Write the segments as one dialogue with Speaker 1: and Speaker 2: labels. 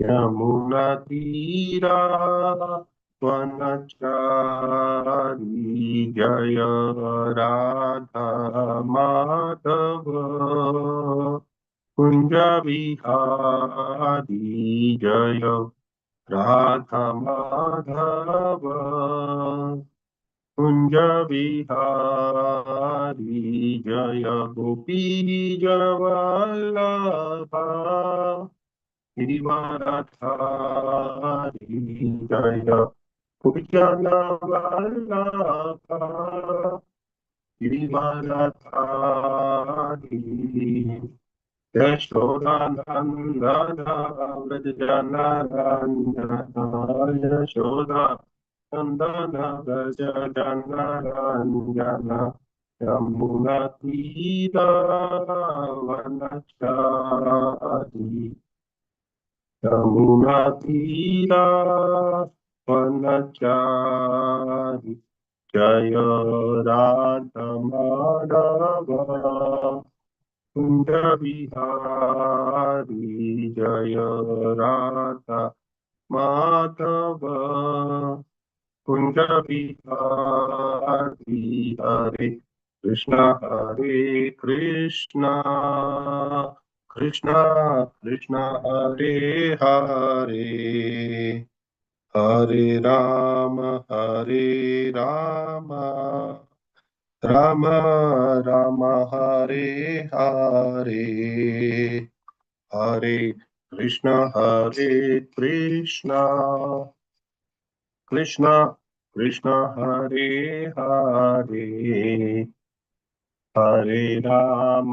Speaker 1: यमुनातीरा वनचारी जय राधा माधव कुंज विहारी जय राधा माधव कुंज विहारी जय गोपी जवल्लभा गिरिवरधारी जय कुजन वल्लभा गिरिवरधारी यशोदानन्दन व्रज जनरञ्जन यशोदा नन्दन व्रज जनरञ्जन यमुनातीरावनचारी यमुनातीरावनचारी जय राधा माधव कुंज विहारी जय राधा माधव कुंज विहारी हरे कृष्णा कृष्णा कृष्णा हरे हरे हरे राम राम राम हरे हरे हरे कृष्णा कृष्णा कृष्णा हरे हरे हरे राम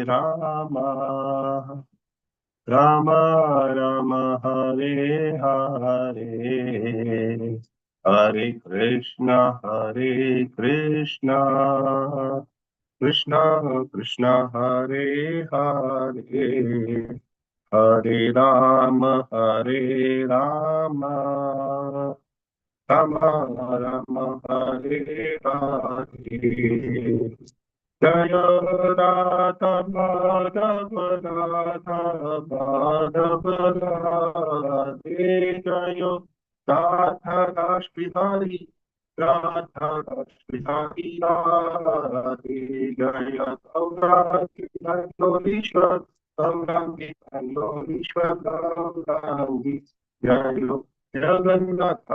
Speaker 1: राम राम राम हरे हरे हरे कृष्णा कृष्णा कृष्णा हरे हरे हरे राम राम राम हरे हरे जय राधा माधव राधे जय राधा दास बिहारी राधे जय गौरांगीश्वर गौरांगीश्वर गौरांगी जय जगन्नाथ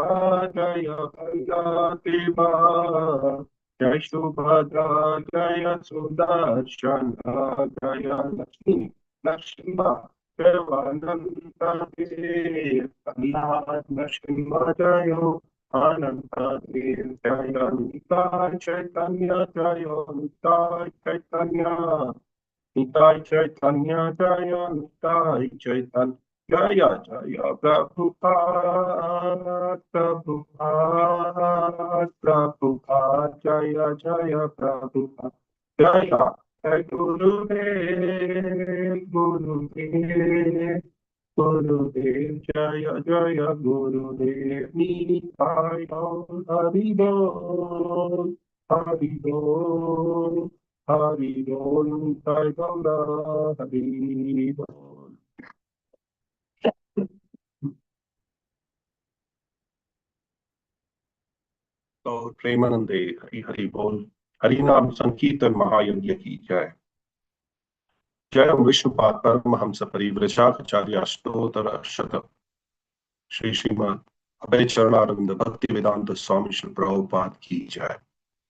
Speaker 1: जय भैया देवा जय सुभद्रा जय सुदर्शन जय लक्ष्मी नरसिंह देवानंद देव प्रहलाद नरसिंह जय अनंत देव जय निताय चैतन्य जय निताय चैतन्य निताय चैतन्य जय निताय चैतन्य जय जय प्रभुपाद जय जय प्रभुपाद जय जय गुरुदेव जय जय गुरुदेव निताय गौर हरि बोल हरि बोल हरि बोल निताय गौर हरि बोल। तो प्रेमानंदे हरि हरि बोल। हरि नाम संकीर्तन महायज्ञ की जय। जय विष्णुपाद परमहंस परिव्रजाचार्य अष्टोत्तर शत श्री श्रीमद अभय चरणारविंद भक्ति वेदांत स्वामी श्री प्रभुपाद की जय।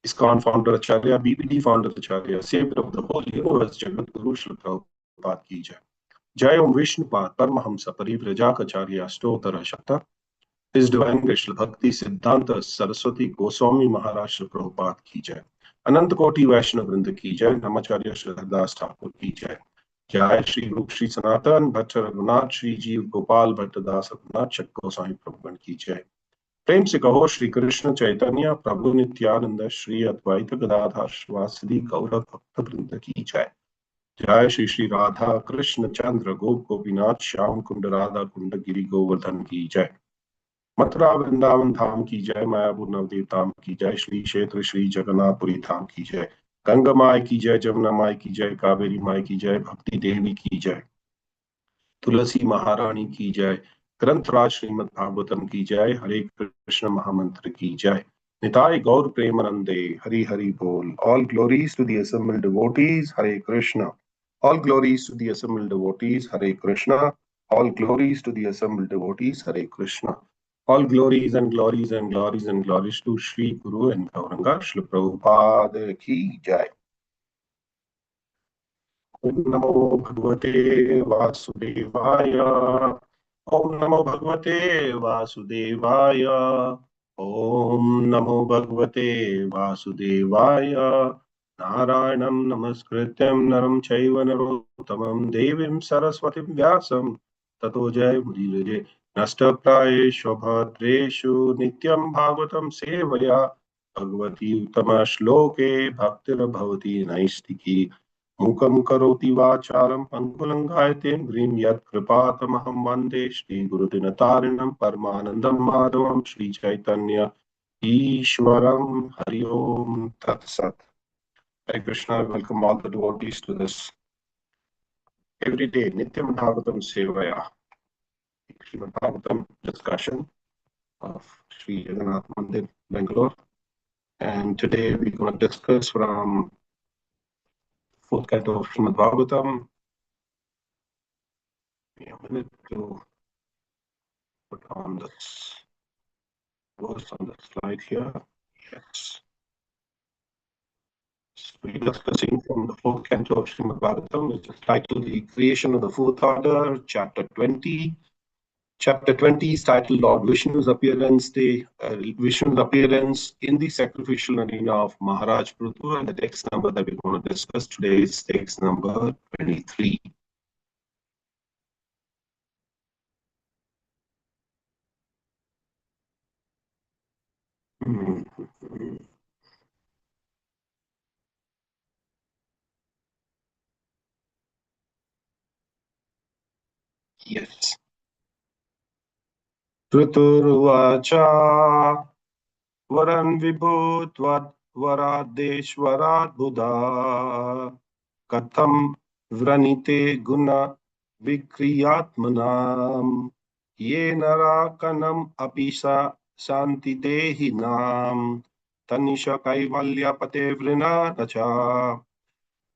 Speaker 1: ISKCON founder Acharya, BPD founder Acharya, savior of the whole universe, Jagat Guru Srila Prabhupada ki jai. Jai Om Vishnupad Paramahamsa Parivrajaka Ashtottara Shata. His Divine Grace Srila Bhakti Siddhanta Saraswati Goswami Maharaj Srila Prabhupada ki jai. Anant Koti Vaishnav Vrinda ki jai. Namacharya Srila Das Thakur ki jai. Jai Shri Rup Shri Sanatan Bhatta Raghunath Shri Jeev Gopal Bhatta Das Raghunath Chak Goswami Prabhupada की जय। प्रेम से कहो श्री कृष्ण चैतन्य प्रभु नित्यानंद श्री अद्वैत गदाधर श्रीवासदि गौर भक्त वृंद की जय। जय श्री श्री राधा कृष्ण चंद्र गोप गोपीनाथ श्याम कुंड राधा कुंड गिरि गोवर्धन की जय। मथुरा वृंदावन धाम की जय। मायापुर नवदीप धाम की जय। श्री क्षेत्र श्री जगन्नाथपुरी धाम की जय। गंगा माई की जय। जमुना माई की जय। कावेरी माई की जय। भक्ति देवी की जय। तुलसी महारानी की जय। ग्रंथराज श्रीमद् भागवतम की जय। हरे कृष्ण महामंत्र की जय। निताय गौर प्रेमानंदे। हरि हरि बोल। All glories to the assembled devotees. Hare Krishna. All glories to the assembled devotees. Hare Krishna. All glories to the assembled devotees. Hare Krishna. All glories and glories and glories and glories to Sri Guru and Gauranga Srila Prabhupada ki jai. ओम नमो भगवते वासुदेवाय। ओम नमो भगवते वासुदेवाय। ओम नमो भगवते वासुदेवाय। नारायणं नमस्कृत्यं नरं चैव नरोत्तमं देवीं सरस्वतीं व्यासं ततो जयमुदीरये। नष्टप्रायेषु भद्रेषु नित्यं भागवतं सेवया भगवती उत्तमश्लोके भक्तिर्भवति नैष्टिकी। मूकं करोति वाचालं पङ्गुलं गायतेन ह्रीं यत्कृपातमहं वन्दे श्रीगुरुदिनतारिणं परमानन्दं माधवं श्रीचैतन्य ईश्वरं। हरि ओम तत्सत्। Hare Krishna, welcome all the devotees to this everyday Nityam Bhagavatam Sevaya Srimad Bhagavatam discussion of Sri Jagannath Mandir, Bangalore. And today we're going to discuss from fourth canto of Srimad Bhagavatam. Give me a minute to put on this verse on the slide here. Yes. So we're discussing from the fourth canto of Srimad Bhagavatam, which is titled The Creation of the Fourth Order, chapter 20. Chapter 20 is titled Lord Vishnu's appearance, Vishnu's appearance in the sacrificial arena of Maharaj Prithu, and the text number that we're going to discuss today is text number 23. Yes. Prithuruvacha Varan Vibhutvad Varadeshvarat Buddha Katham Vranite Guna Vikriyatmanam Ye Narakanam Apisa Santi Dehinam Tanisha Kaivalya Pate Vrinacha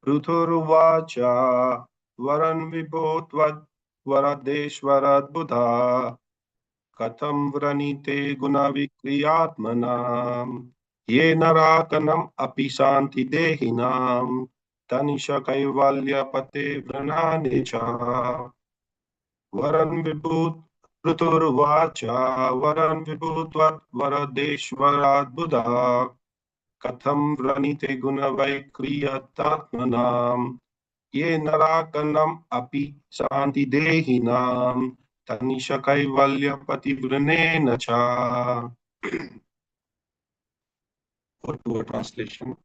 Speaker 1: Pruthurvacha Varan Vibhutvad Varadeshvarat Buddha Katham Vranite Guna Vikriyatmanam Ye Narakanam Api Santi Dehinam Tanisha Kaivalya Pate Vrananecha Varan Vibhut Pruturvacha Varan Vibhutvat Varadeshvarat Buddha Katham Vranite Guna Vaikriyatatmanam Ye Narakanam Api Santi Dehinam Tanisha Kaivalya Pativrane Cha. Or to a translation.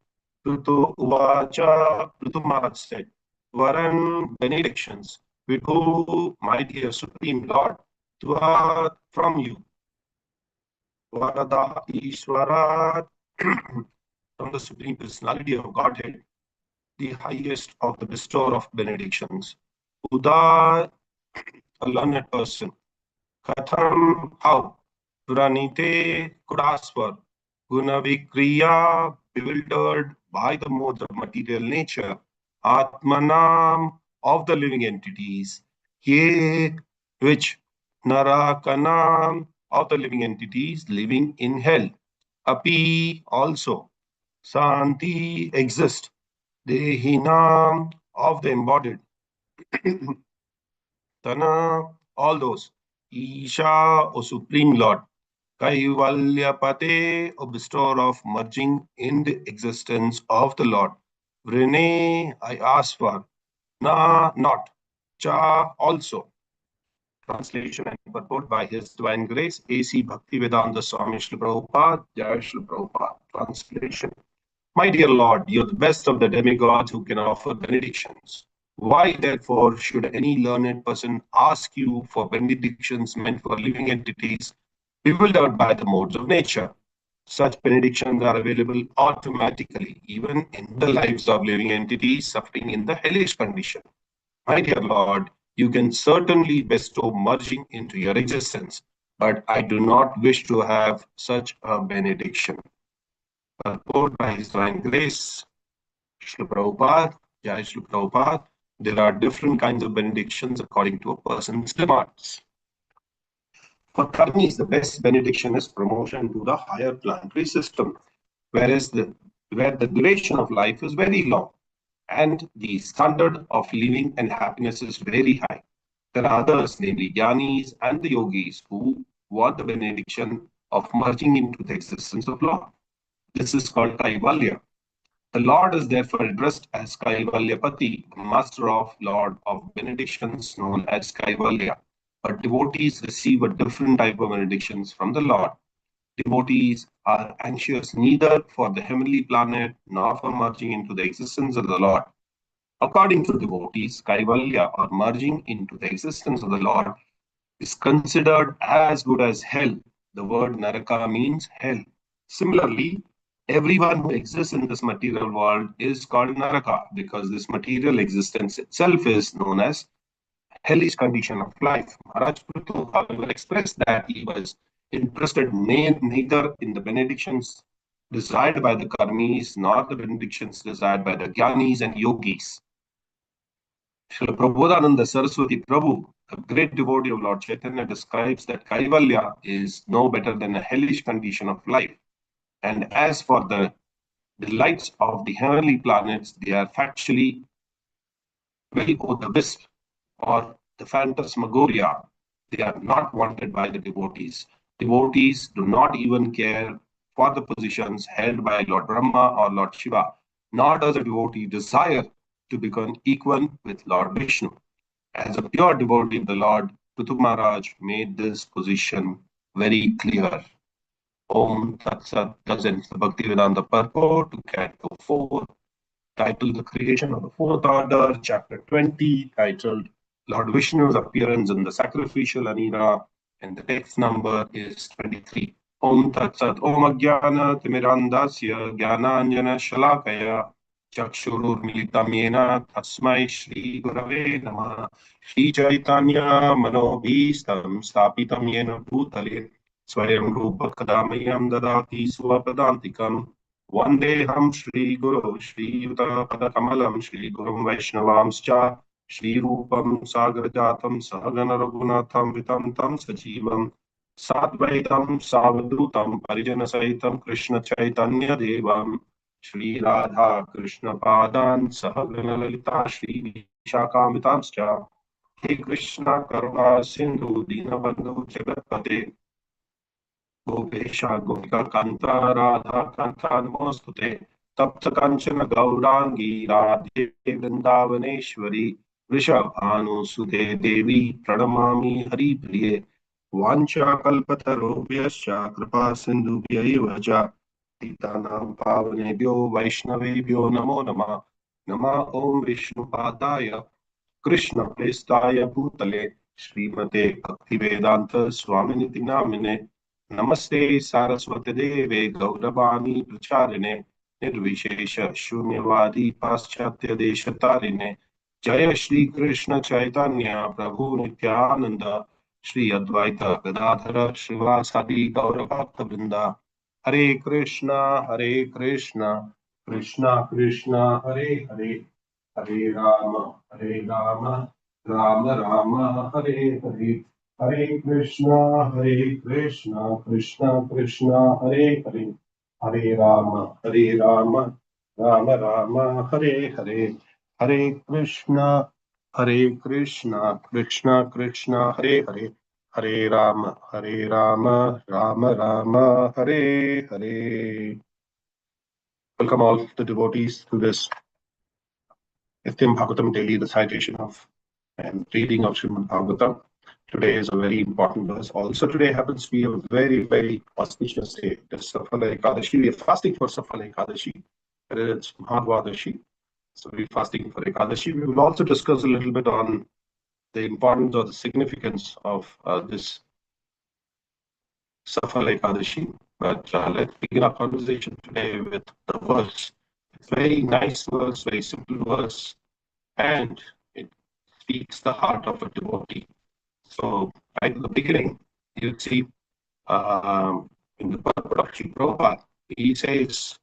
Speaker 1: Prutu Uvacha, Prutu Maharaj said, Varan benedictions, Vibhu, my dear Supreme Lord, from you. Varada Ishwarat, from the Supreme Personality of Godhead, the highest of the bestower of benedictions. Uda, a learned person. Katham, how? Pranite, could ask for. Gunavikriya, bewildered by the modes of material nature. Atmanam, of the living entities. Ye, which? Narakanam, of the living entities living in hell. Api, also. Santi, exist. Dehinam, of the embodied. Tana, all those. Isha, O Supreme Lord. Kaivalyapate, O bestower of merging in the existence of the Lord. Vrene, I ask for. Na, not. Cha, also. Translation and purport by His Divine Grace, A.C. Bhaktivedanta Swami Srila Prabhupada, Jai Srila Prabhupada. Translation. My dear Lord, you're the best of the demigods who can offer benedictions. Why, therefore, should any learned person ask you for benedictions meant for living entities bewildered by the modes of nature? Such benedictions are available automatically, even in the lives of living entities suffering in the hellish condition. My dear Lord, You can certainly bestow merging into your existence, but I do not wish to have such a benediction. Purport by His Divine Grace, Srila Prabhupada, Jai Srila Prabhupada. There are different kinds of benedictions according to a person's demands. For karmis, the best benediction is promotion to the higher planetary system, where the duration of life is very long and the standard of living and happiness is very high. There are others, namely Jnanis and the yogis, who want the benediction of merging into the existence of Lord. This is called Kaivalya. The Lord is therefore addressed as Kaivalyapati, master of Lord of benedictions known as Kaivalya. But devotees receive a different type of benedictions from the Lord. Devotees are anxious neither for the heavenly planet nor for merging into the existence of the Lord. According to devotees, Kaivalya, or merging into the existence of the Lord, is considered as good as hell. The word Naraka means hell. Similarly, everyone who exists in this material world is called Naraka because this material existence itself is known as hellish condition of life. Maharaj Prithu, however, expressed that he was interested neither in the benedictions desired by the karmis nor the benedictions desired by the jnanis and yogis. Srila Prabodhananda Saraswati Prabhu, a great devotee of Lord Chaitanya, describes that Kaivalya is no better than a hellish condition of life. And as for the delights of the heavenly planets, they are factually very the wisp or the phantasmagoria. They are not wanted by the devotees. Devotees do not even care for the positions held by Lord Brahma or Lord Shiva, nor does a devotee desire to become equal with Lord Vishnu. As a pure devotee of the Lord, Prithu Maharaj made this position very clear. Om Tat Sat presents the Bhaktivedanta purport to Canto 4, titled The Creation of the Fourth Order, Chapter 20, titled Lord Vishnu's Appearance in the Sacrificial Arena, and the text number is 23. Om Tat Sat Om Ajnana Timirandasya Jnananjana Shalakaya Chakshururmilitam Yena Tasmai Shri Gurave Namah Shri Chaitanya Manobhistam Stapitam Yena Bhutale Swayam Rupa Kadamayam Dadati Swapadantikam Vandeham Shri Guru Shri Yuta Kamalam Shri Gurum Vaishnavamscha Shri Rupam Sagrajatam Sahagana Raghunatham Vitam Tam Sajivam Sadvaitam Savadutam Parijana Saitam Krishna Chaitanya Devam Shri Radha Krishna Padan Sahagana Lalita Shri Vishakamitamscha He Krishna Karuna Sindhu Dinabandhu Jagatpate Gopesha Gopika Kanta Radha Kanta Namostute Tapta Kanchana Gaurangi Radhe Vrindavaneshwari Vrishabhanu Sute Devi Pranamami Hari Priye Vancha Kalpatarobhyascha Kripa Sindhubhya eva cha Titanam Pavanebhyo Vaishnavebhyo Namo Namah Namah Om Vishnu Padaya Krishna Prestaya Bhutale Srimate Bhaktivedanta Swaminiti Namine Namaste Saraswati Deve Gauravani Pracharine Nirvishesha Shunyavadi Paschatya Deshatarine Jaya Shri Krishna Chaitanya Prabhu Nityananda Shri Advaita Gadadhara Srivasadi Gauravakta Vrinda Hare Krishna Krishna Krishna Hare Hare Hare Rama Rama Rama Hare Hare Hare Krishna Krishna Krishna Hare Hare Hare Rama Rama Rama Hare Hare Hare Krishna Krishna Krishna Hare Hare Hare Rama Rama Rama Hare Hare. Welcome all the devotees to this Nityam Bhagavatam daily recitation of and reading of Srimad Bhagavatam. Today is a very important verse. Also, today happens to be a very, very auspicious day. It is Safala Ekadashi. We are fasting for Safala Ekadashi. It's Mahadvadashi. So we're fasting for Ekadashi. We will also discuss a little bit on the importance or the significance of this Safala Ekadashi. But let's begin our conversation today with the verse. It's a very nice verse, very simple verse. And it speaks the heart of a devotee. So, right at the beginning, you see in the purport of Sri Prabhupada, he says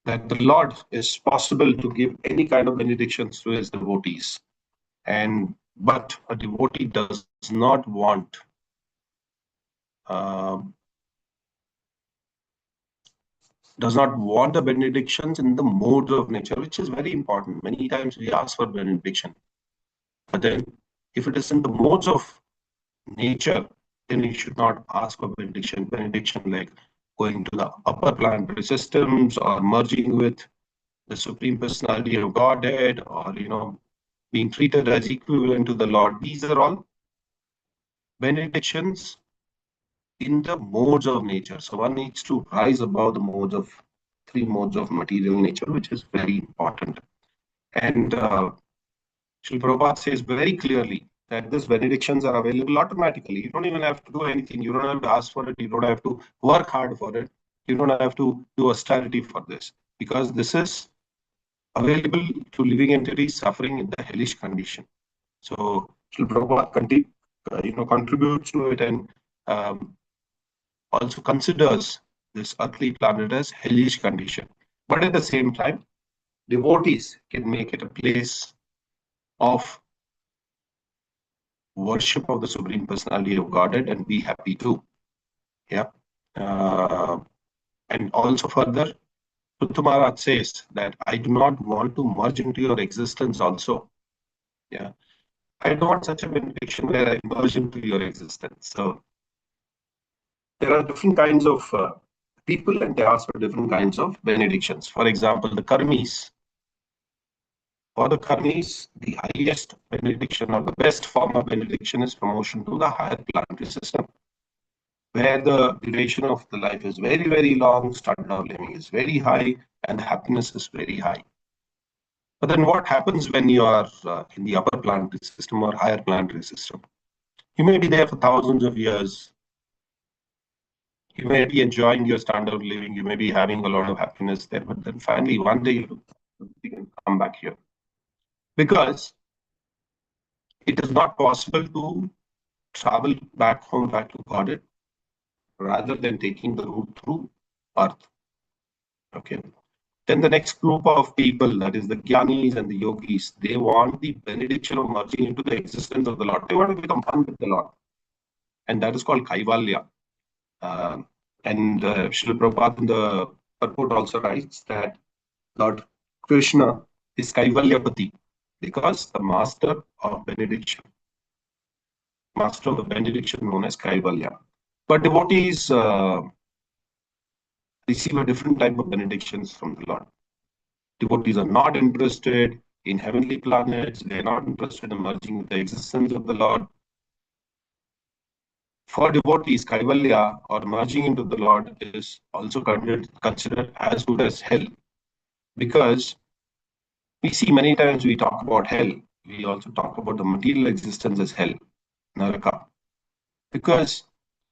Speaker 1: that the Lord is possible to give any kind of benedictions to his devotees, but a devotee um, does not want the benedictions in the modes of nature, which is very important. Many times we ask for benediction, but then if it is in the modes of nature, then you should not ask for benediction. Benediction like going to the upper planetary systems or merging with the Supreme Personality of Godhead, or being treated as equivalent to the Lord. These are all benedictions in the modes of nature. So one needs to rise above the three modes of material nature, which is very important. And Srila Prabhupada says very clearly that these benedictions are available automatically. You don't even have to do anything. You don't have to ask for it. You don't have to work hard for it. You don't have to do austerity for this, because this is available to living entities suffering in the hellish condition. So Srila Prabhupada contributes to it, and also considers this earthly planet as hellish condition. But at the same time, devotees can make it a place of worship of the Supreme Personality of Godhead and be happy too. Yeah. And also further, Uttama says that I do not want to merge into your existence also. Yeah. I don't want such a benediction where I merge into your existence. So there are different kinds of people, and they ask for different kinds of benedictions. For example, the karmis. For the karmis, the highest benediction or the best form of benediction is promotion to the higher planetary system, where the duration of the life is very, very long, standard of living is very high, and the happiness is very high. But then what happens when you are in the upper planetary system or higher planetary system? You may be there for thousands of years. You may be enjoying your standard of living. You may be having a lot of happiness there. But then finally, one day you can come back here. Because it is not possible to travel back home, back to Godhead, rather than taking the route through Earth. Okay. Then the next group of people, that is the Gyanis and the Yogis, they want the benediction of merging into the existence of the Lord. They want to become one with the Lord. And that is called Kaivalya. And Srila Prabhupada in the purport also writes that Lord Krishna is Kaivalyapati, because the master of the benediction known as Kaivalya. But devotees receive a different type of benedictions from the Lord. Devotees are not interested in heavenly planets. They are not interested in merging with the existence of the Lord. For devotees, Kaivalya or merging into the Lord is also considered as good as hell. Because we see many times we talk about hell, we also talk about the material existence as hell, Naraka. Because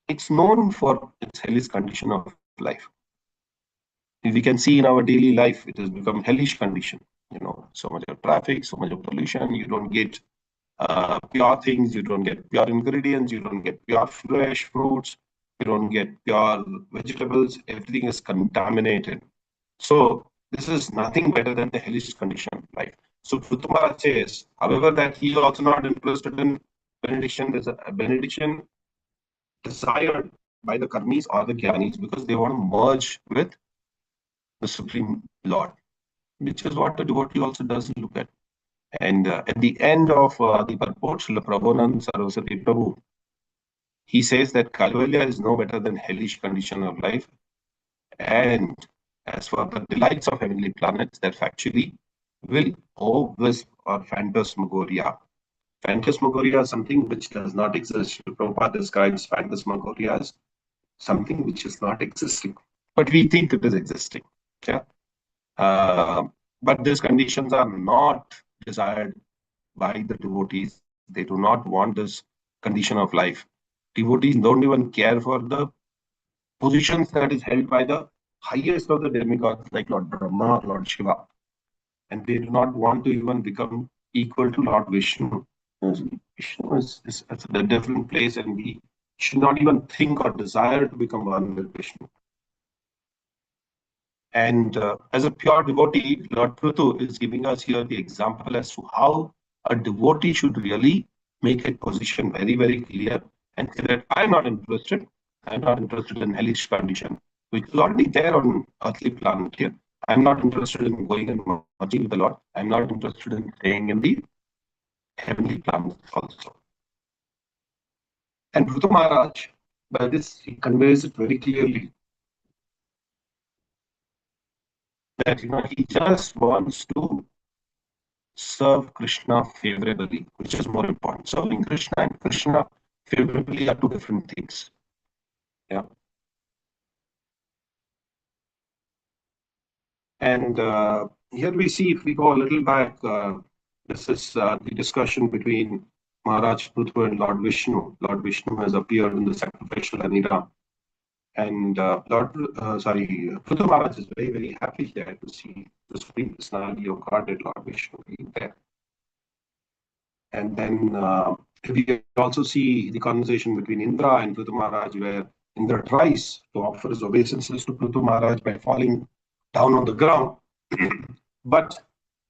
Speaker 1: it's known for its hellish condition of life. We can see in our daily life, it has become hellish condition. So much of traffic, so much of pollution. You don't get pure things. You don't get pure ingredients. You don't get pure fresh fruits. You don't get pure vegetables. Everything is contaminated. So this is nothing better than the hellish condition of life. So Uttama says, however, that he is also not interested in benediction. There's a benediction desired by the karmis or the gyanis, because they want to merge with the Supreme Lord, which is what the devotee also doesn't look at. And at the end of the purport, Srila Prabhupada Saraswati Prabhu, he says that Kaivalya is no better than hellish condition of life. And as for the delights of heavenly planets, that factually will wisp or phantasmagoria. Phantasmagoria is something which does not exist. Prabhupada describes phantasmagoria as something which is not existing, but we think it is existing. Yeah. But these conditions are not desired by the devotees. They do not want this condition of life. Devotees don't even care for the positions that is held by the highest of the demigods, like Lord Brahma, Lord Shiva. And they do not want to even become equal to Lord Vishnu. Vishnu is at a different place, and we should not even think or desire to become one with Vishnu. And as a pure devotee, Lord Prithu is giving us here the example as to how a devotee should really make a position very, very clear and say that I'm not interested. I'm not interested in hellish condition, which is already there on earthly planet here. I'm not interested in going and merging with the Lord. I'm not interested in staying in the heavenly planets also. And Prithu Maharaj, by this, he conveys it very clearly that he just wants to serve Krishna favorably, which is more important. Serving Krishna and Krishna favorably are two different things. Yeah. And here we see, if we go a little back, this is the discussion between Maharaj Prithvi and Lord Vishnu. Lord Vishnu has appeared in the sacrificial arena. And Prithvi Maharaj is very, very happy here to see the Supreme Personality of Godhead, Lord Vishnu, being there. And then we also see the conversation between Indra and Prithu Maharaj, where Indra tries to offer his obeisances to Prithu Maharaj by falling down on the ground. But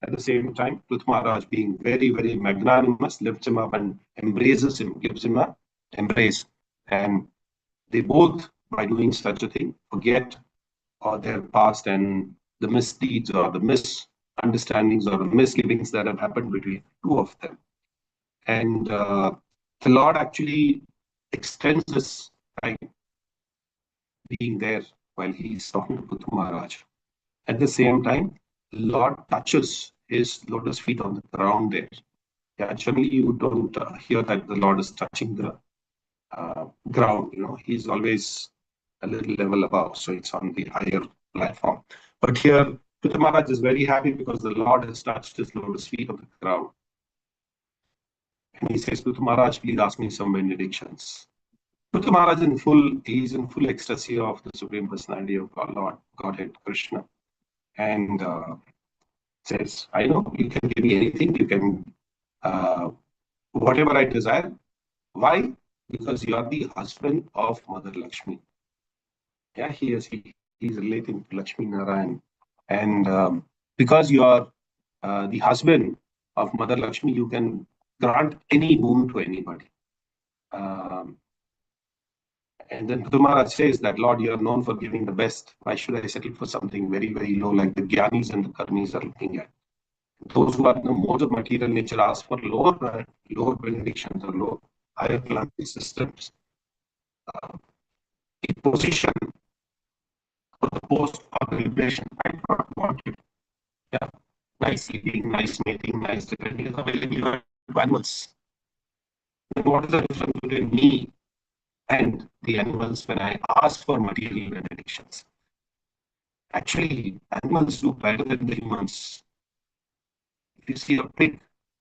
Speaker 1: at the same time, Prithu Maharaj, being very, very magnanimous, lifts him up and embraces him, gives him an embrace. And they both, by doing such a thing, forget their past and the misdeeds or the misunderstandings or the misgivings that have happened between two of them. And the Lord actually extends this time being there while he's talking to Prithu Maharaj. At the same time, the Lord touches his lotus feet on the ground there. Yeah, generally you don't hear that the Lord is touching the ground. He's always a little level above, so it's on the higher platform. But here, Prithu Maharaj is very happy because the Lord has touched his lotus feet on the ground. And he says, Prithu Maharaj, please ask me some benedictions. Prithu Maharaj he's in full ecstasy of the Supreme Personality of God, Lord, Godhead, Krishna. And says, I know you can give me anything, you can, whatever I desire. Why? Because you are the husband of Mother Lakshmi. Yeah, he's relating to Lakshmi Narayan. And because you are the husband of Mother Lakshmi, you can grant any boon to anybody. And then Prithu Maharaj says that, Lord, you are known for giving the best. Why should I settle for something very, very low like the Gyanis and the Karmis are looking at? Those who are in the modes of material nature ask for lower benedictions or lower, higher planetary systems. A position for the post of the vibration, I do not want it. Yeah, nice eating, nice mating, nice depending is available to animals. Then what is the difference between me and the animals when I ask for material benedictions? Actually, animals do better than the humans. If you see a pig,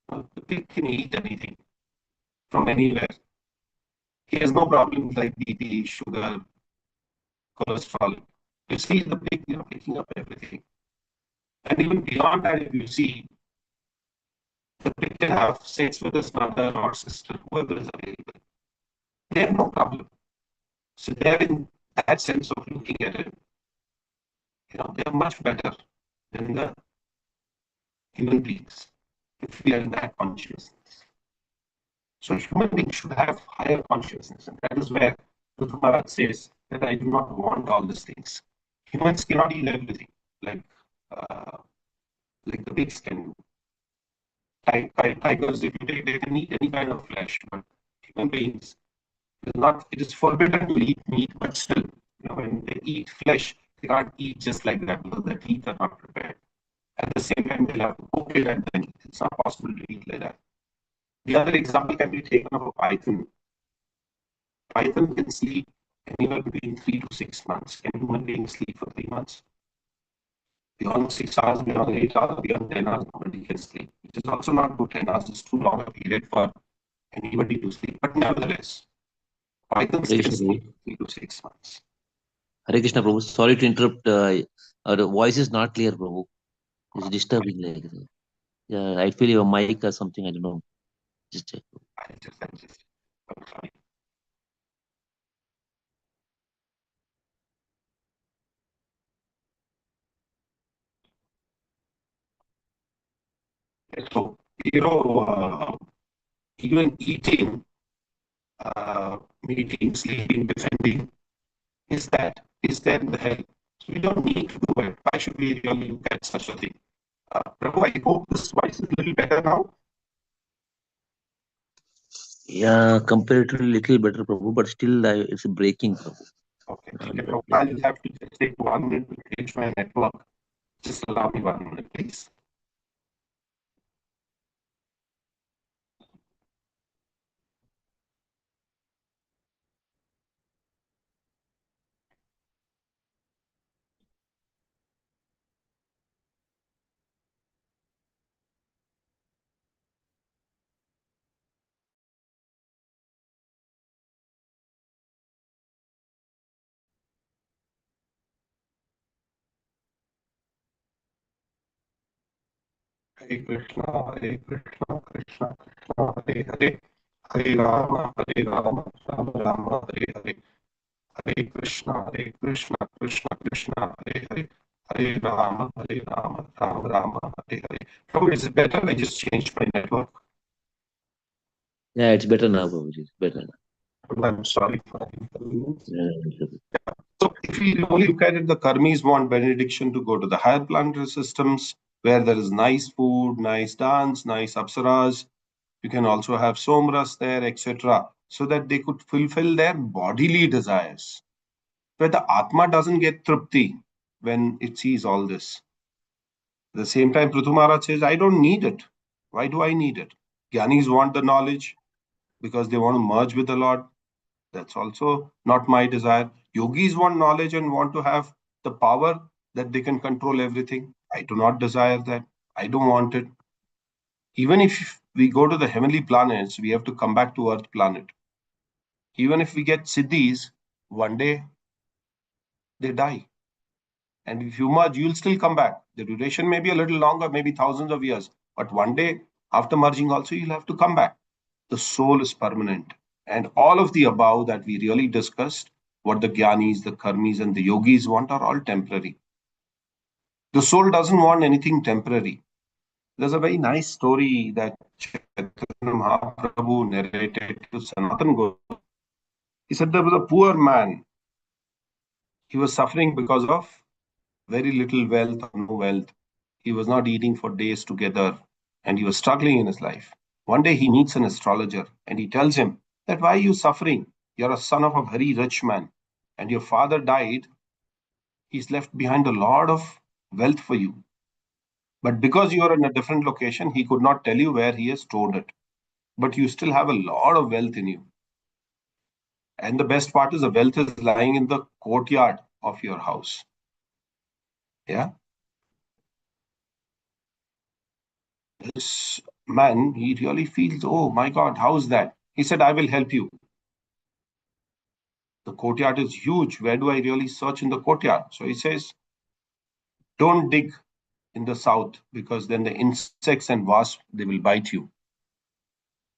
Speaker 1: the pig can eat anything from anywhere. He has no problem like BP, sugar, cholesterol. You see the pig, picking up everything. And even beyond that, if you see, the pig can have sex with his mother or sister, whoever is available. They have no problem. So they're in that sense of looking at it, they're much better than the human beings if we are in that consciousness. So human beings should have higher consciousness, and that is where Prithu Maharaj says that I do not want all these things. Humans cannot eat everything like the pigs can. Tigers, if you take, they can eat any kind of flesh, but human beings it is forbidden to eat meat, but still, when they eat flesh, they can't eat just like that because their teeth are not prepared. At the same time, they'll have to cook it and then eat. It's not possible to eat like that. The other example can be taken of a python. Python can sleep anywhere between 3 to 6 months. Can human beings sleep for 3 months? Beyond 6 hours, beyond 8 hours, beyond 10 hours, nobody can sleep. It is also not good. 10 hours is too long a period for anybody to sleep. But nevertheless, pythons can sleep 3 to 6 months.
Speaker 2: Hare Krishna, Prabhu. Sorry to interrupt. Our voice is not clear, Prabhu. It's disturbing like that. Yeah, I feel your mic or something. I don't know. Just check.
Speaker 1: I'm sorry. So, even eating, meeting, sleeping, defending, is there in the hell? So we don't need to do it. Why should we really look at such a thing? Prabhu, I hope this voice is a little better now.
Speaker 2: Yeah, comparatively little better, Prabhu, but still it's breaking, Prabhu.
Speaker 1: Okay, okay, Prabhu. I'll have to just take 1 minute to change my network. Just allow me 1 minute, please. Hare Krishna, Hare Krishna, Krishna Krishna, Hare Hare, Hare Rama, Rama Rama, Hare Hare, Hare Krishna, Krishna Krishna, Hare Hare, Hare Rama, Rama Rama, Hare Hare. Prabhu, is it better? I just changed my network.
Speaker 2: Yeah, it's better now, Prabhu. It's better now.
Speaker 1: Prabhu, I'm sorry for the inconvenience.
Speaker 2: Yeah,
Speaker 1: So if we only look at it, the Karmis want benediction to go to the higher planetary systems where there is nice food, nice dance, nice apsaras. You can also have somras there, etc., so that they could fulfill their bodily desires. Where the Atma doesn't get trupti when it sees all this. At the same time, Prithu Maharaj says, I don't need it. Why do I need it? Gyanis want the knowledge because they want to merge with the Lord. That's also not my desire. Yogis want knowledge and want to have the power that they can control everything. I do not desire that. I don't want it. Even if we go to the heavenly planets, we have to come back to Earth planet. Even if we get siddhis, one day they die. And if you merge, you'll still come back. The duration may be a little longer, maybe thousands of years. But one day, after merging also, you'll have to come back. The soul is permanent. And all of the above that we really discussed, what the Gyanis, the Karmis, and the Yogis want are all temporary. The soul doesn't want anything temporary. There's a very nice story that Chaitanya Mahaprabhu narrated to Sanatan Goswami. He said there was a poor man. He was suffering because of very little wealth or no wealth. He was not eating for days together and he was struggling in his life. One day he meets an astrologer and he tells him that why are you suffering? You're a son of a very rich man and your father died. He's left behind a lot of wealth for you. But because you are in a different location, he could not tell you where he has stored it. But you still have a lot of wealth in you. And the best part is the wealth is lying in the courtyard of your house. Yeah. This man, he really feels, oh my God, how's that? He said, I will help you. The courtyard is huge. Where do I really search in the courtyard? So he says, don't dig in the south because then the insects and wasps, they will bite you.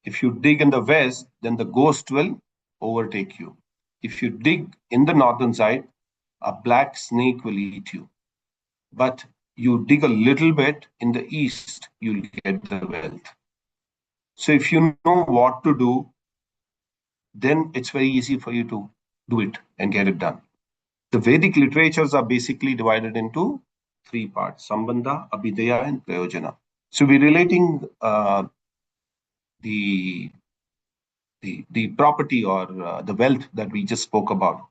Speaker 1: If you dig in the west, then the ghost will overtake you. If you dig in the northern side, a black snake will eat you. But you dig a little bit in the east, you'll get the wealth. So if you know what to do, then it's very easy for you to do it and get it done. The Vedic literatures are basically divided into three parts: Sambandha, Abhidaya, and Prayojana. So we're relating the, the property or the wealth that we just spoke about.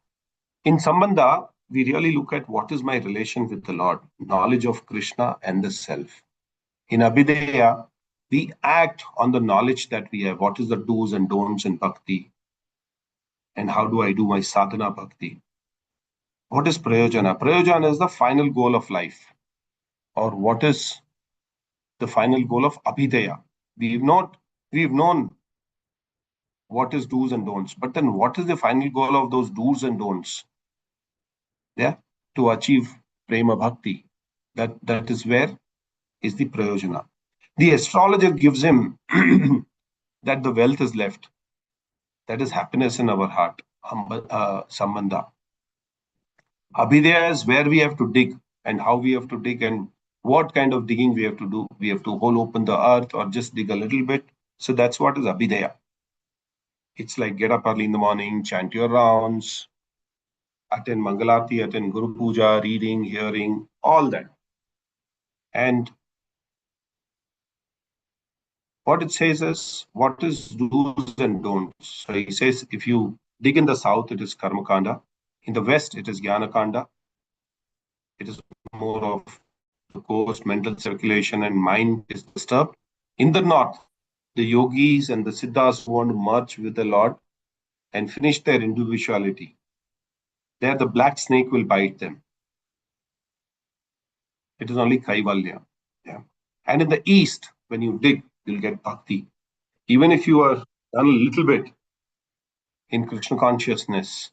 Speaker 1: In Sambandha, we really look at what is my relation with the Lord, knowledge of Krishna and the self. In Abhidaya, we act on the knowledge that we have. What is the do's and don'ts in bhakti? And how do I do my sadhana bhakti? What is prayojana? Prayojana is the final goal of life. Or what is the final goal of abhidaya? We've known what is do's and don'ts, but then what is the final goal of those do's and don'ts? Yeah, to achieve prema bhakti. That is where is the prayojana. The astrologer gives him that the wealth is left. That is happiness in our heart, sambandha. Abhidaya is where we have to dig and how we have to dig and what kind of digging we have to do. We have to hole open the earth or just dig a little bit. So that's what is Abhidaya. It's like get up early in the morning, chant your rounds, attend Mangalarti, attend Guru Puja, reading, hearing, all that. And what it says is, what is do's and don'ts? So he says, if you dig in the south, it is Karma Kanda. In the west, it is Jnana Kanda. It is more of the coast, mental circulation, and mind is disturbed. In the north, the yogis and the siddhas who want to merge with the Lord and finish their individuality. There, the black snake will bite them. It is only Kaivalya. Yeah. And in the east, when you dig, you'll get bhakti. Even if you are done a little bit in Krishna consciousness,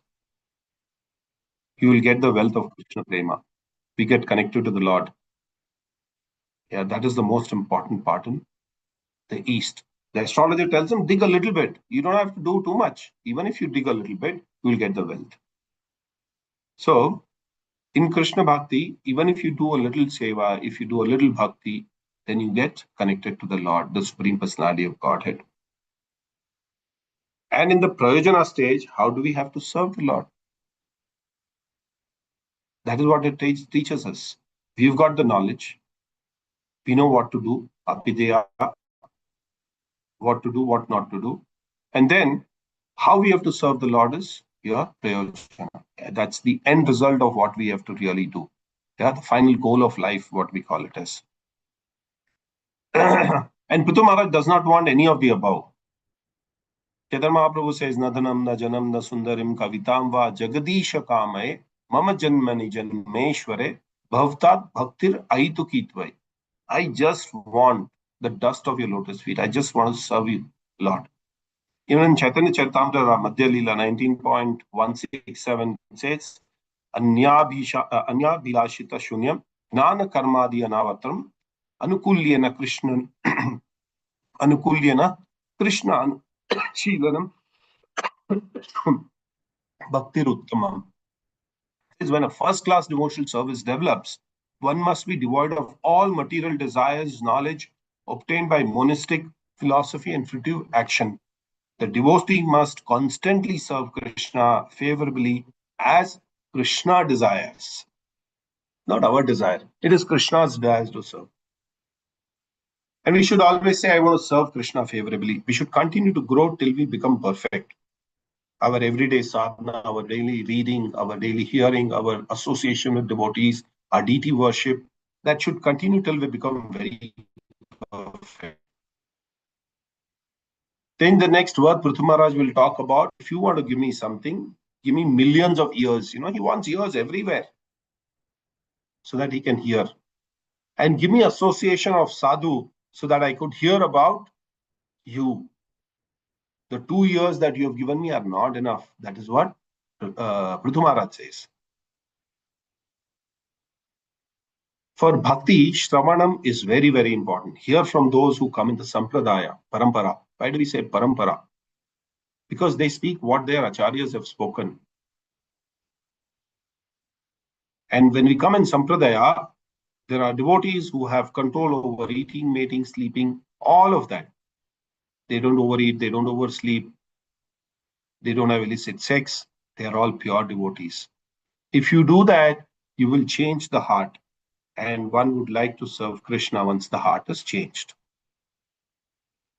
Speaker 1: you will get the wealth of Krishna Prema. We get connected to the Lord. Yeah, that is the most important part in the east. The astrologer tells him, dig a little bit. You don't have to do too much. Even if you dig a little bit, you will get the wealth. So, in Krishna Bhakti, even if you do a little seva, if you do a little bhakti, then you get connected to the Lord, the Supreme Personality of Godhead. And in the Prayojana stage, how do we have to serve the Lord? That is what it teaches us. We've got the knowledge. We know what to do, Abhidaya, what to do, what not to do. And then how we have to serve the Lord is your Prayojana. That's the end result of what we have to really do. Yeah, the final goal of life, what we call it as. And Prithu Maharaj does not want any of the above. Chaitanya Mahaprabhu says, Nadanam, na janam, na sundarim, kavitam va jagadisha kamaye, mama janmani janmeshware, bhavtat bhaktir aitu kitvai. I just want the dust of your lotus feet. I just want to serve you, Lord. Even in Chaitanya Charitamrita Madhya Leela 19.167 says, Anya bilashita shunyam, gnana karmadi anavatram, anukulyena Krishna, anukulyena Krishna Shilanam Bhaktir Uttamam. Is when a first-class devotional service develops, one must be devoid of all material desires, knowledge obtained by monastic philosophy and fruitive action. The devotee must constantly serve Krishna favorably as Krishna desires. Not our desire. It is Krishna's desire to serve. And we should always say, I want to serve Krishna favorably. We should continue to grow till we become perfect. Our everyday sadhana, our daily reading, our daily hearing, our association with devotees, our deity worship, that should continue till we become very perfect. Then the next word Prithu Maharaj will talk about, if you want to give me something, give me millions of ears. He wants ears everywhere so that he can hear. And give me association of sadhu so that I could hear about you. The 2 years that you have given me are not enough. That is what Prithu Maharaj says. For bhakti, Shravanam is very, very important. Hear from those who come in the Sampradaya, Parampara. Why do we say Parampara? Because they speak what their acharyas have spoken. And when we come in Sampradaya, there are devotees who have control over eating, mating, sleeping, all of that. They don't overeat, they don't oversleep, they don't have illicit sex. They are all pure devotees. If you do that, you will change the heart. And one would like to serve Krishna once the heart is changed.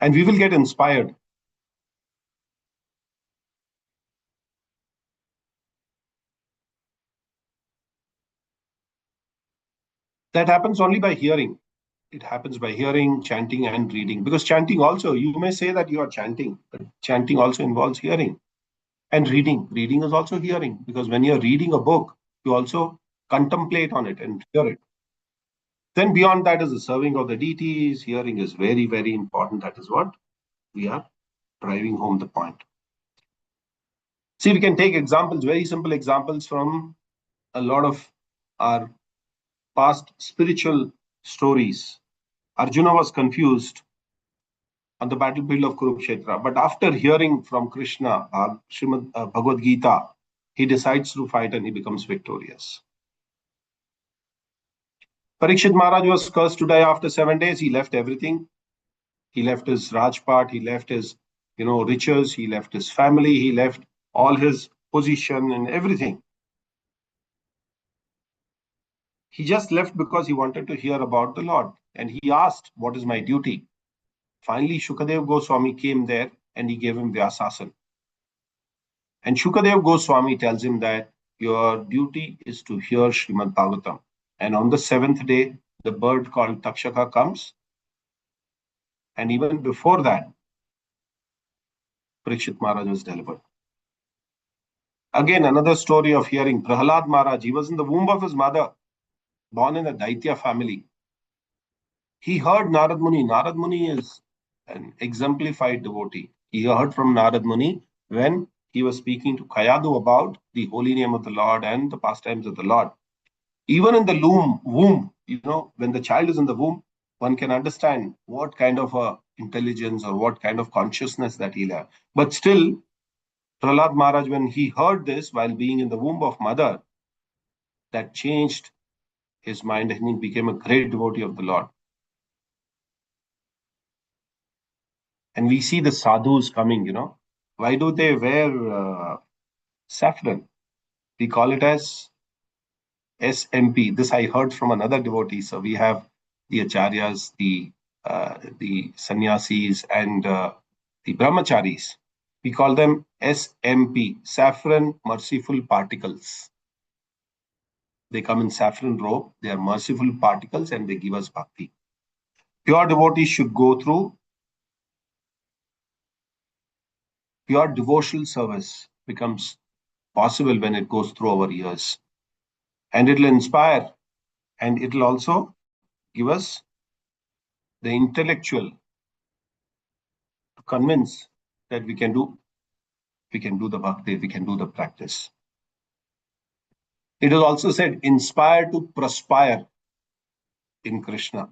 Speaker 1: And we will get inspired. That happens only by hearing. It happens by hearing, chanting, and reading. Because chanting also, you may say that you are chanting, but chanting also involves hearing. And reading. Reading is also hearing. Because when you're reading a book, you also contemplate on it and hear it. Then beyond that is the serving of the deities. Hearing is very, very important. That is what we are driving home the point. See, we can take examples, very simple examples from a lot of our past spiritual stories. Arjuna was confused on the battlefield of Kurukshetra. But after hearing from Krishna, Srimad Bhagavad Gita, he decides to fight and he becomes victorious. Parikshit Maharaj was cursed to die after 7 days. He left everything. He left his Rajpat, he left his, riches, he left his family, he left all his position and everything. He just left because he wanted to hear about the Lord. And he asked, what is my duty? Finally, Shukadev Goswami came there and he gave him Vyasasana. And Shukadev Goswami tells him that your duty is to hear Srimad Bhagavatam. And on the 7th day, the bird called Takshaka comes. And even before that, Parikshit Maharaj was delivered. Again, another story of hearing. Prahlad Maharaj, he was in the womb of his mother, born in a Daitya family. He heard Narad Muni. Narad Muni is an exemplified devotee. He heard from Narad Muni when he was speaking to Kayadu about the holy name of the Lord and the pastimes of the Lord. Even in the womb, when the child is in the womb, one can understand what kind of intelligence or what kind of consciousness that he'll have. But still, Prahlad Maharaj, when he heard this while being in the womb of mother, that changed his mind and he became a great devotee of the Lord. And we see the sadhus coming, Why do they wear saffron? We call it as SMP. This I heard from another devotee. So we have the acharyas, the sannyasis, and the brahmacharis. We call them SMP, saffron merciful particles. They come in saffron robe. They are merciful particles and they give us bhakti. Pure devotees should go through pure devotional service becomes possible when it goes through our ears. And it'll inspire and it'll also give us the intellectual to convince that we can do the bhakti, we can do the practice. It is also said, inspire to perspire in Krishna.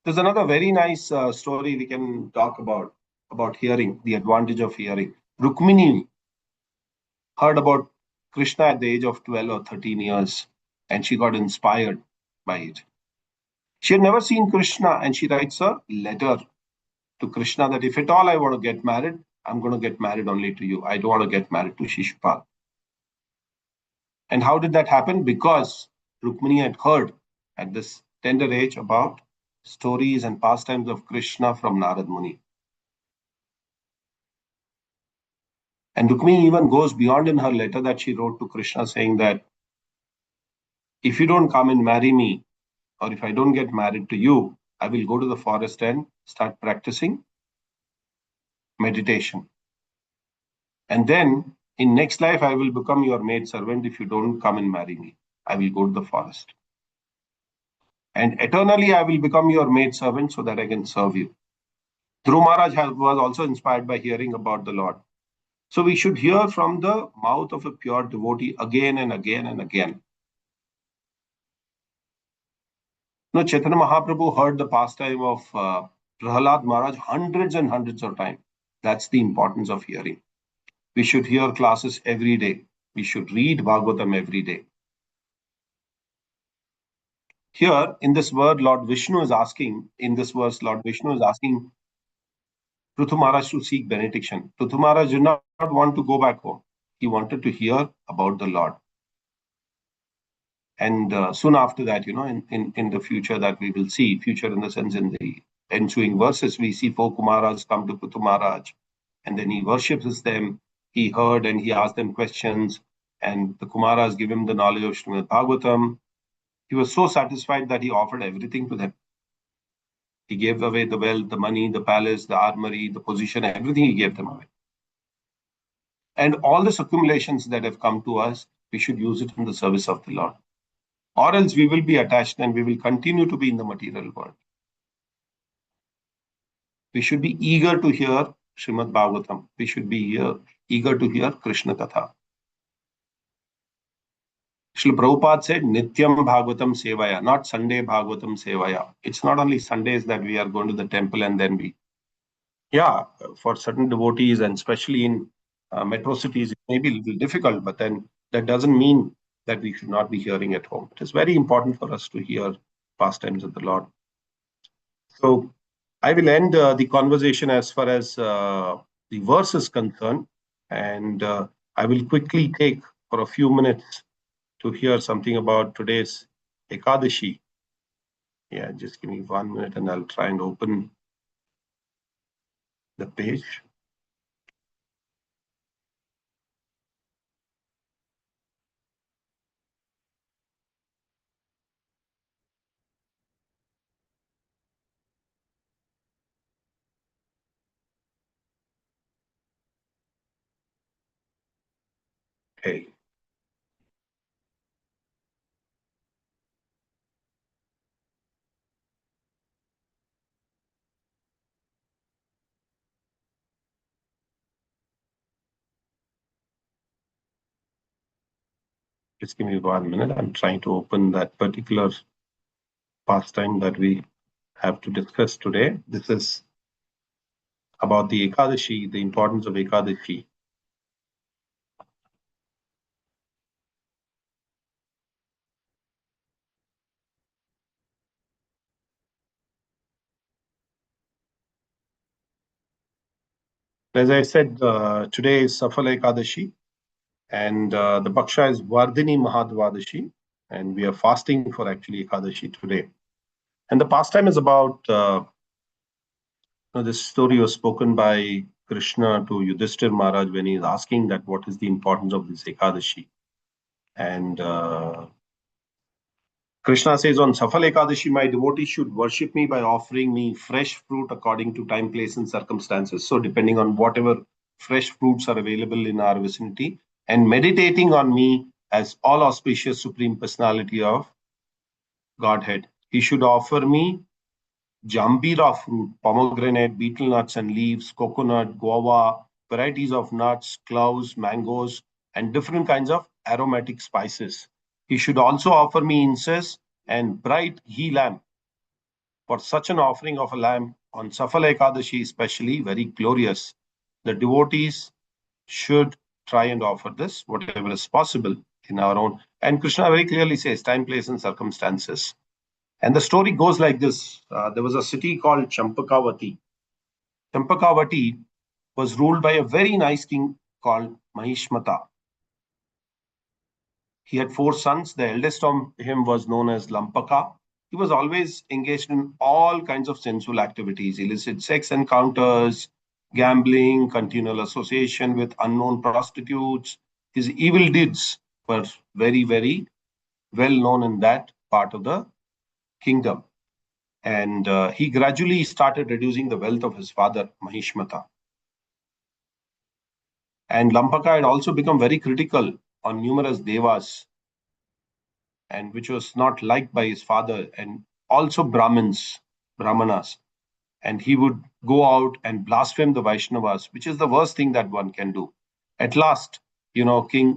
Speaker 1: There's another very nice story we can talk about hearing, the advantage of hearing. Rukmini heard about Krishna at the age of 12 or 13 years, and she got inspired by it. She had never seen Krishna, and she writes a letter to Krishna that if at all I want to get married, I'm going to get married only to you. I don't want to get married to Shishupal. And how did that happen? Because Rukmini had heard at this tender age about stories and pastimes of Krishna from Narad Muni. And Rukmini even goes beyond in her letter that she wrote to Krishna saying that if you don't come and marry me, or if I don't get married to you, I will go to the forest and start practicing meditation. And then in next life, I will become your maid servant if you don't come and marry me. I will go to the forest. And eternally, I will become your maid servant so that I can serve you. Dhruv Maharaj was also inspired by hearing about the Lord. So we should hear from the mouth of a pure devotee again and again and again. No, Chaitanya Mahaprabhu heard the pastime of Prahlad Maharaj hundreds and hundreds of times. That's the importance of hearing. We should hear classes every day. We should read Bhagavatam every day. Here, in this word, Lord Vishnu is asking, in this verse, Lord Vishnu is asking Prithu Maharaj to seek benediction. Prithu Maharaj did not want to go back home. He wanted to hear about the Lord. And soon after that, in the future that we will see, future in the sense in the ensuing verses, we see 4 Kumaras come to Prithu Maharaj and then he worships them. He heard and he asked them questions and the Kumaras give him the knowledge of Srimad Bhagavatam. He was so satisfied that he offered everything to them. He gave away the wealth, the money, the palace, the armory, the position, everything he gave them away. And all these accumulations that have come to us, we should use it in the service of the Lord. Or else we will be attached and we will continue to be in the material world. We should be eager to hear Srimad Bhagavatam. We should be eager to hear Krishna Katha. Srila Prabhupada said, Nityam Bhagavatam Sevaya, not Sunday Bhagavatam Sevaya. It's not only Sundays that we are going to the temple and then yeah, for certain devotees and especially in metro cities, it may be a little difficult, but then that doesn't mean that we should not be hearing at home. It is very important for us to hear pastimes of the Lord. So I will end the conversation as far as the verse is concerned, and I will quickly take for a few minutes to hear something about today's Ekadashi. Yeah, just give me 1 minute and I'll try and open the page. Okay. Just give me 1 minute. I'm trying to open that particular pastime that we have to discuss today. This is about the Ekadashi, the importance of Ekadashi. As I said, today is Safala Ekadashi, and the Paksha is Vardhini Mahadvadashi, and we are fasting for actually Ekadashi today. And the pastime is about this story was spoken by Krishna to Yudhishthir Maharaj when he is asking that what is the importance of this Ekadashi. And Krishna says on Safal Ekadashi, my devotees should worship me by offering me fresh fruit according to time, place, and circumstances. So, depending on whatever fresh fruits are available in our vicinity, and meditating on me as all auspicious Supreme Personality of Godhead. He should offer me jambira fruit, pomegranate, betel nuts and leaves, coconut, guava, varieties of nuts, cloves, mangoes, and different kinds of aromatic spices. He should also offer me incense and bright ghee lamp. For such an offering of a lamp on Safala Ekadashi, especially very glorious, the devotees should try and offer this, whatever is possible in our own. And Krishna very clearly says time, place, and circumstances. And the story goes like this. There was a city called Champakavati. Champakavati was ruled by a very nice king called Mahishmata. He had 4 sons. The eldest of him was known as Lampaka. He was always engaged in all kinds of sensual activities, illicit sex encounters, gambling, continual association with unknown prostitutes. His evil deeds were very, very well known in that part of the kingdom. And he gradually started reducing the wealth of his father, Mahishmata. And Lampaka had also become very critical on numerous devas, and which was not liked by his father, and also Brahmanas. And he would go out and blaspheme the Vaishnavas, which is the worst thing that one can do. At last, King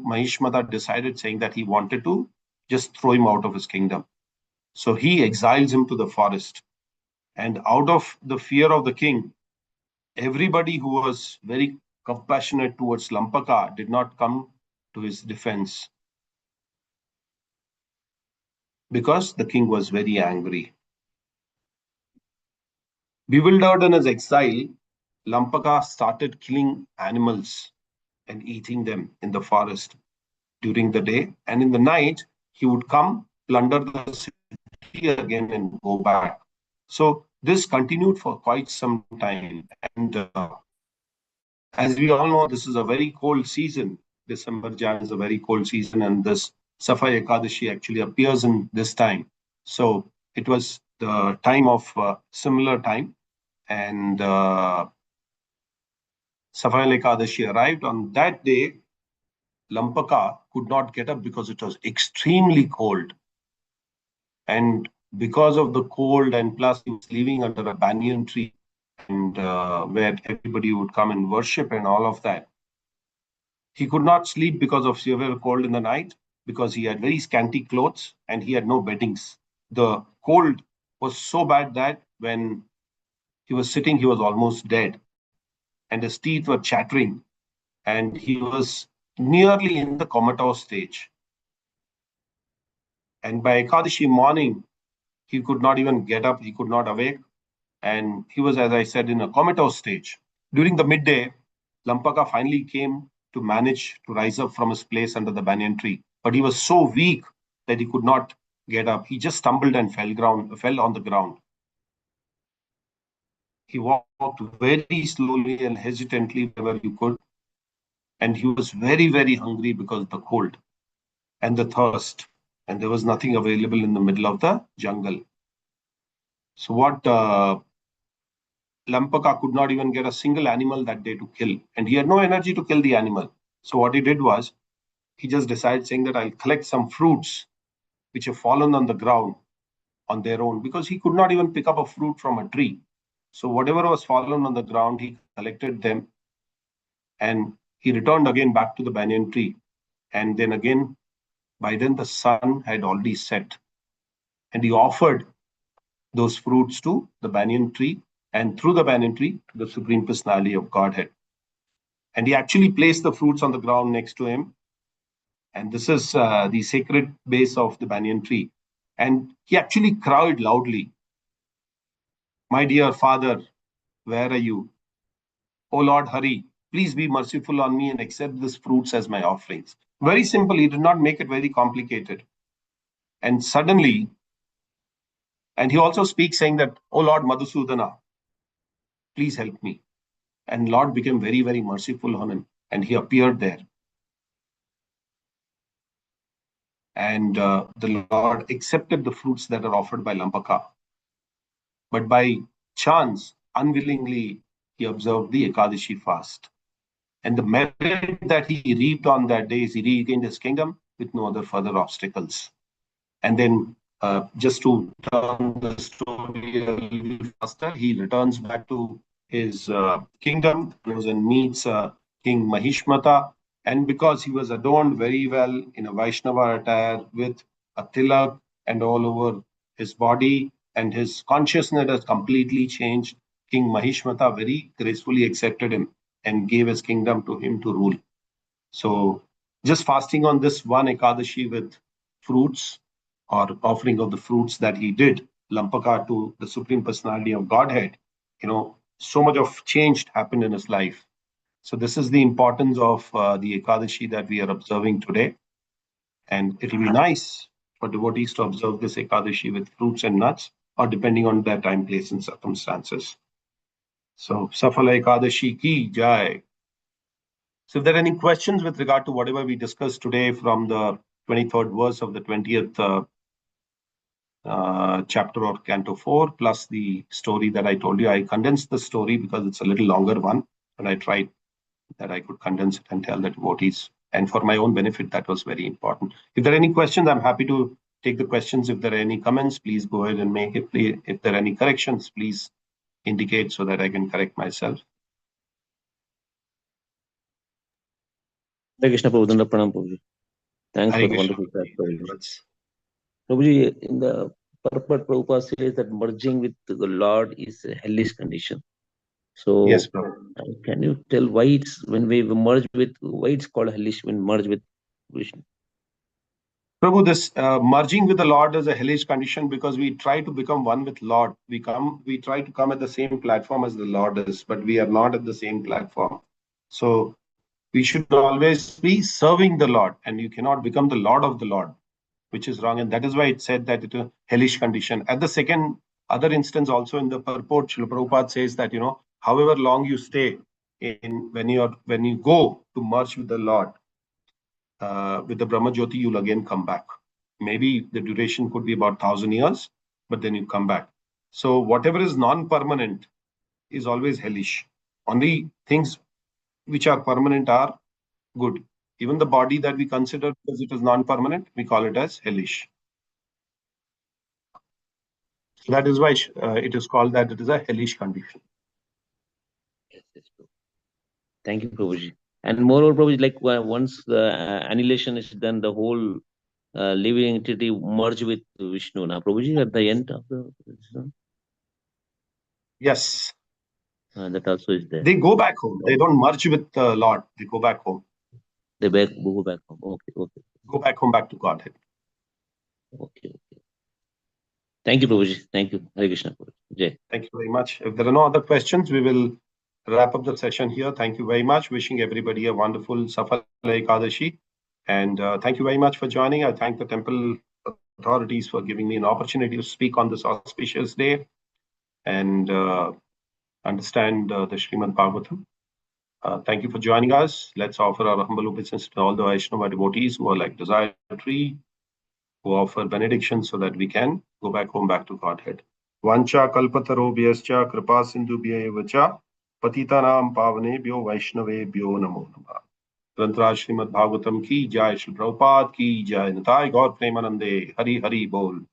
Speaker 1: Mahishmata decided, saying that he wanted to just throw him out of his kingdom. So he exiles him to the forest. And out of the fear of the king, everybody who was very compassionate towards Lampaka did not come to his defense because the king was very angry. Bewildered in his exile, Lampaka started killing animals and eating them in the forest during the day. And in the night, he would come, plunder the city again, and go back. So this continued for quite some time. And as we all know, this is a very cold season. December, Jan is a very cold season, and this Safai Ekadashi actually appears in this time. So it was the time of similar time, and Safai Ekadashi arrived on that day. Lampaka could not get up because it was extremely cold, and because of the cold, and plus he was living under a banyan tree, and where everybody would come and worship and all of that. He could not sleep because of severe cold in the night, because he had very scanty clothes and he had no beddings. The cold was so bad that when he was sitting, he was almost dead, and his teeth were chattering, and he was nearly in the comatose stage. And by Ekadashi morning, he could not even get up, he could not awake, and he was, as I said, in a comatose stage. During the midday, Lampaka finally came to manage to rise up from his place under the banyan tree, but he was so weak that he could not get up. He just stumbled and fell on the ground. He walked very slowly and hesitantly wherever he could, and he was very, very hungry because of the cold and the thirst, and there was nothing available in the middle of the jungle. So what Lampaka could not even get a single animal that day to kill, and he had no energy to kill the animal. So what he did was he just decided, saying that I'll collect some fruits which have fallen on the ground on their own, because he could not even pick up a fruit from a tree. So whatever was fallen on the ground, he collected them, and he returned again back to the banyan tree. And then again, by then the sun had already set, and he offered those fruits to the banyan tree, and through the banyan tree, the Supreme Personality of Godhead. And he actually placed the fruits on the ground next to him. And this is the sacred base of the banyan tree. And he actually cried loudly, "My dear father, where are you? Oh Lord Hari, please be merciful on me and accept these fruits as my offerings." Very simple. He did not make it very complicated. And suddenly, and he also speaks saying that, "Oh Lord Madhusudana, please help me." And Lord became very, very merciful on him, and he appeared there. And the Lord accepted the fruits that are offered by Lampaka. But by chance, unwillingly, he observed the Ekadashi fast. And the merit that he reaped on that day is he regained his kingdom with no other further obstacles. And then, just to turn the story a little faster, he returns back to his kingdom, goes and meets King Mahishmata. And because he was adorned very well in a Vaishnava attire with a tilak and all over his body, and his consciousness has completely changed, King Mahishmata very gracefully accepted him and gave his kingdom to him to rule. So just fasting on this one Ekadashi with fruits, or offering of the fruits that he did, Lampaka, to the Supreme Personality of Godhead, so much of change happened in his life. So this is the importance of the Ekadashi that we are observing today. And it will be nice for devotees to observe this Ekadashi with fruits and nuts, or depending on their time, place, and circumstances. So Safala Ekadashi ki jai. So if there are any questions with regard to whatever we discussed today from the 23rd verse of the 20th chapter or canto 4, plus the story that I told you, I condensed the story because it's a little longer one, but I tried that I could condense it and tell the devotees. And for my own benefit, that was very important. If there are any questions, I'm happy to take the questions. If there are any comments, please go ahead and make it. If there are any corrections, please indicate so that I can correct myself.
Speaker 2: Hare Krishna Prabhupada, Pranam Prabhuji. Thanks
Speaker 1: Hare
Speaker 2: for the
Speaker 1: Krishna.
Speaker 2: wonderful class, Prabhuji. Prabhuji, in the purport, Prabhupada says that merging with the Lord is a hellish condition. So,
Speaker 1: Yes, Prabhu.
Speaker 2: Can you tell why it's when we merge with, why it's called hellish when merged with Vishnu?
Speaker 1: Prabhu, this merging with the Lord is a hellish condition because we try to become one with Lord. We try to come at the same platform as the Lord is, but we are not at the same platform. So we should always be serving the Lord, and you cannot become the Lord of the Lord, which is wrong. And that is why it said that it's a hellish condition. At the second other instance, also in the purport, Srila Prabhupada says that, however long you stay when you go to merge with the Lord, with the Brahma Jyoti, you'll again come back. Maybe the duration could be about 1,000 years, but then you come back. So whatever is non-permanent is always hellish. Only things which are permanent are good. Even the body that we consider because it is non-permanent, we call it as hellish. That is why it is called that it is a hellish condition.
Speaker 2: Yes, thank you, Prabhuji. And moreover, Prabhuji, like once the annihilation is done, the whole living entity merge with Vishnu. Now, Prabhuji, at the end of the
Speaker 1: Yes.
Speaker 2: that also is there.
Speaker 1: They go back home. They don't merge with the Lord. They go back home.
Speaker 2: They go back home. Okay, okay.
Speaker 1: Go back home, back to Godhead.
Speaker 2: Okay, okay. Thank you, Prabhuji. Thank you. Hare Krishna, Prabhuji. Jai.
Speaker 1: Thank you very much. If there are no other questions, we will wrap up the session here. Thank you very much. Wishing everybody a wonderful Safala Ekadashi. And thank you very much for joining. I thank the temple authorities for giving me an opportunity to speak on this auspicious day and understand the Srimad Bhagavatam. Thank you for joining us. Let's offer our humble obeisance to all the Vaishnava devotees who are like desire tree, who offer benediction so that we can go back home, back to Godhead. Vancha kalpatarobhyascha kripa sindhubhya cha patitanam pavanebhyo vaishnavebhyo namo namah. ग्रंथराज Shrimad Bhagavatam की जय, श्री प्रभुपाद की जय, निताय गौर प्रेमानंदे, हरि हरि बोल।